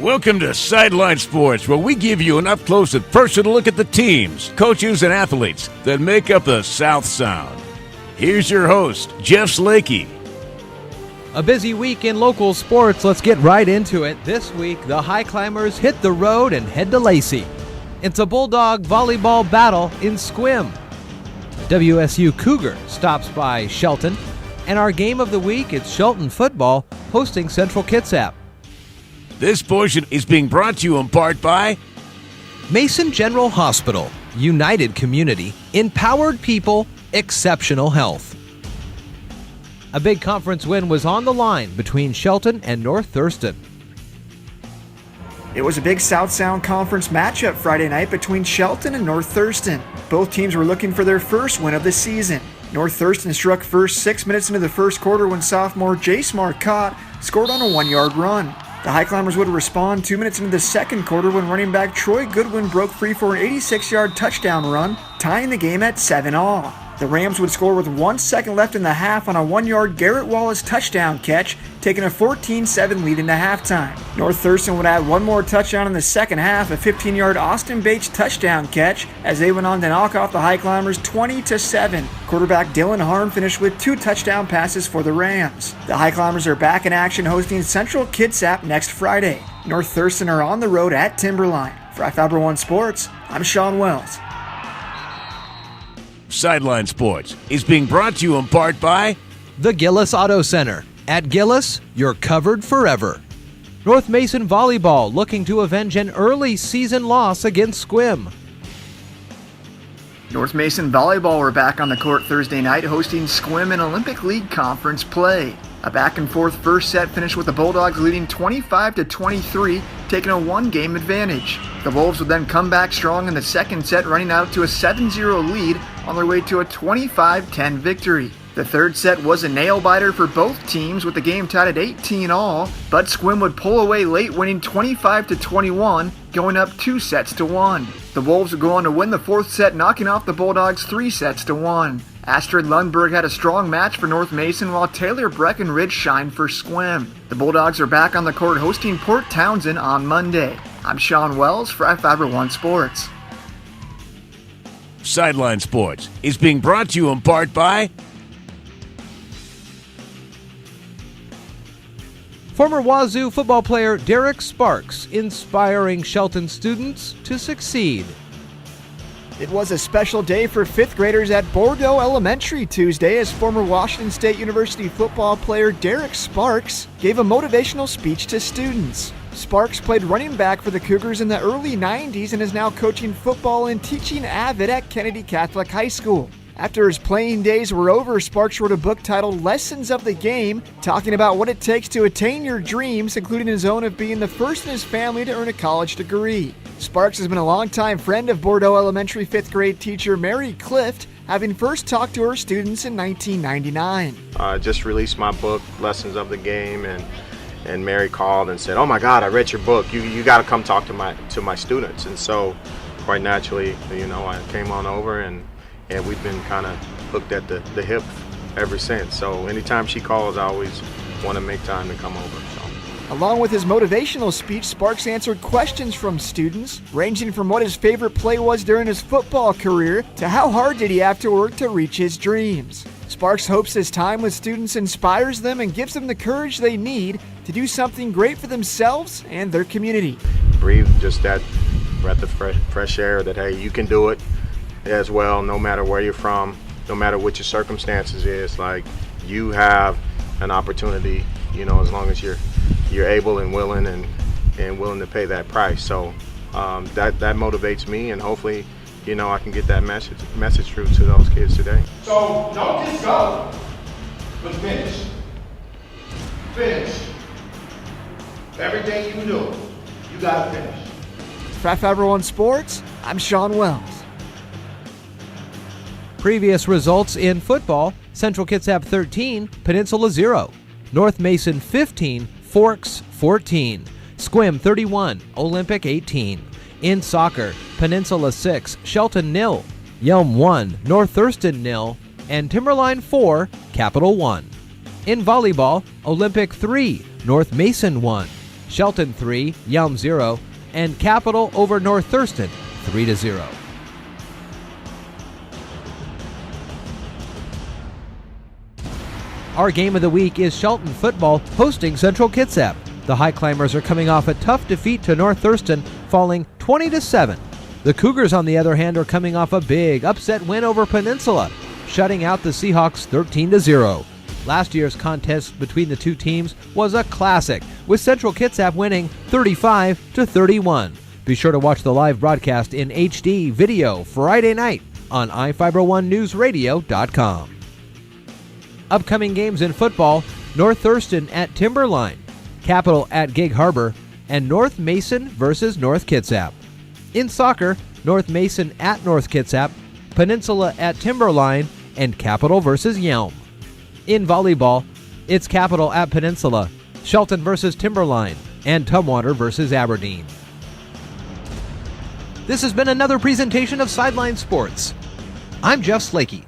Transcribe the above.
Welcome to Sideline Sports, where we give you an up-close and personal look at the teams, coaches, and athletes that make up the South Sound. Here's your host, Jeff Slakey. A busy week in local sports. Let's get right into it. This week, the High Climbers hit the road and head to Lacey. It's a Bulldog volleyball battle in Squim. WSU Cougar stops by Shelton. And our game of the week, it's Shelton football hosting Central Kitsap. This portion is being brought to you in part by Mason General Hospital, United Community, Empowered People, Exceptional Health. A big conference win was on the line between Shelton and North Thurston. It was a big South Sound Conference matchup Friday night between Shelton and North Thurston. Both teams were looking for their first win of the season. North Thurston struck first 6 minutes into the first quarter when sophomore Jace Marcotte scored on a 1-yard run. The High Climbers would respond 2 minutes into the second quarter when running back Troy Goodwin broke free for an 86-yard touchdown run, tying the game at 7-all. The Rams would score with 1 second left in the half on a 1-yard Garrett Wallace touchdown catch, taking a 14-7 lead into halftime. North Thurston would add one more touchdown in the second half, a 15-yard Austin Bates touchdown catch, as they went on to knock off the High Climbers 20-7. Quarterback Dylan Harm finished with 2 touchdown passes for the Rams. The High Climbers are back in action hosting Central Kitsap next Friday. North Thurston are on the road at Timberline. For Fiber One Sports, I'm Sean Wells. Sideline Sports is being brought to you in part by The Gillis Auto Center. At Gillis, you're covered forever. North Mason Volleyball looking to avenge an early season loss against Squim. North Mason Volleyball were back on the court Thursday night hosting Squim in Olympic League Conference play. A back-and-forth first set finished with the Bulldogs leading 25-23, taking a one-game advantage. The Wolves would then come back strong in the second set, running out to a 7-0 lead on their way to a 25-10 victory. The third set was a nail-biter for both teams with the game tied at 18-all, but Squim would pull away late, winning 25-21, going up 2-1. The Wolves would go on to win the fourth set, knocking off the Bulldogs 3-1. Astrid Lundberg had a strong match for North Mason, while Taylor Breckenridge shined for Squim. The Bulldogs are back on the court hosting Port Townsend on Monday. I'm Sean Wells for Fiber One Sports. Sideline Sports is being brought to you in part by Former Wazoo football player Derek Sparks, inspiring Shelton students to succeed. It was a special day for 5th graders at Bordeaux Elementary Tuesday as former Washington State University football player Derek Sparks gave a motivational speech to students. Sparks played running back for the Cougars in the early 90s and is now coaching football and teaching AVID at Kennedy Catholic High School. After his playing days were over, Sparks wrote a book titled Lessons of the Game, talking about what it takes to attain your dreams, including his own of being the first in his family to earn a college degree. Sparks has been a longtime friend of Bordeaux Elementary 5th grade teacher Mary Clift, having first talked to her students in 1999. I just released my book, Lessons of the Game, and Mary called and said, "Oh my God, I read your book. You got to come talk to my students." And so, quite naturally, I came on over and we've been kind of hooked at the hip ever since. So anytime she calls, I always want to make time to come over. So. Along with his motivational speech, Sparks answered questions from students, ranging from what his favorite play was during his football career to how hard did he have to work to reach his dreams. Sparks hopes his time with students inspires them and gives them the courage they need to do something great for themselves and their community. Breathe just that breath of fresh air that, hey, you can do it as well, no matter where you're from, no matter what your circumstances is. Like, you have an opportunity, as long as you're able and willing and willing to pay that price. So that motivates me, and hopefully, I can get that message through to those kids today. So don't just go, but finish. Finish. Everything you do, you gotta finish. For Fiber One Sports, I'm Sean Wells. Previous results in football: Central Kitsap 13, Peninsula 0. North Mason 15, Forks 14. Squim 31, Olympic 18. In soccer, Peninsula 6, Shelton 0. Yelm 1, North Thurston 0. And Timberline 4, Capital 1. In volleyball, Olympic 3, North Mason 1. Shelton 3, Yelm 0, and Capital over North Thurston 3-0. Our game of the week is Shelton football hosting Central Kitsap. The High Climbers are coming off a tough defeat to North Thurston, falling 20-7. The Cougars, on the other hand, are coming off a big upset win over Peninsula, shutting out the Seahawks 13-0. Last year's contest between the two teams was a classic, with Central Kitsap winning 35-31. Be sure to watch the live broadcast in HD video Friday night on i501newsradio.com. Upcoming games in football: North Thurston at Timberline, Capital at Gig Harbor, and North Mason versus North Kitsap. In soccer, North Mason at North Kitsap, Peninsula at Timberline, and Capital versus Yelm. In volleyball, it's Capital at Peninsula, Shelton versus Timberline, and Tumwater versus Aberdeen. This has been another presentation of Sideline Sports. I'm Jeff Slakey.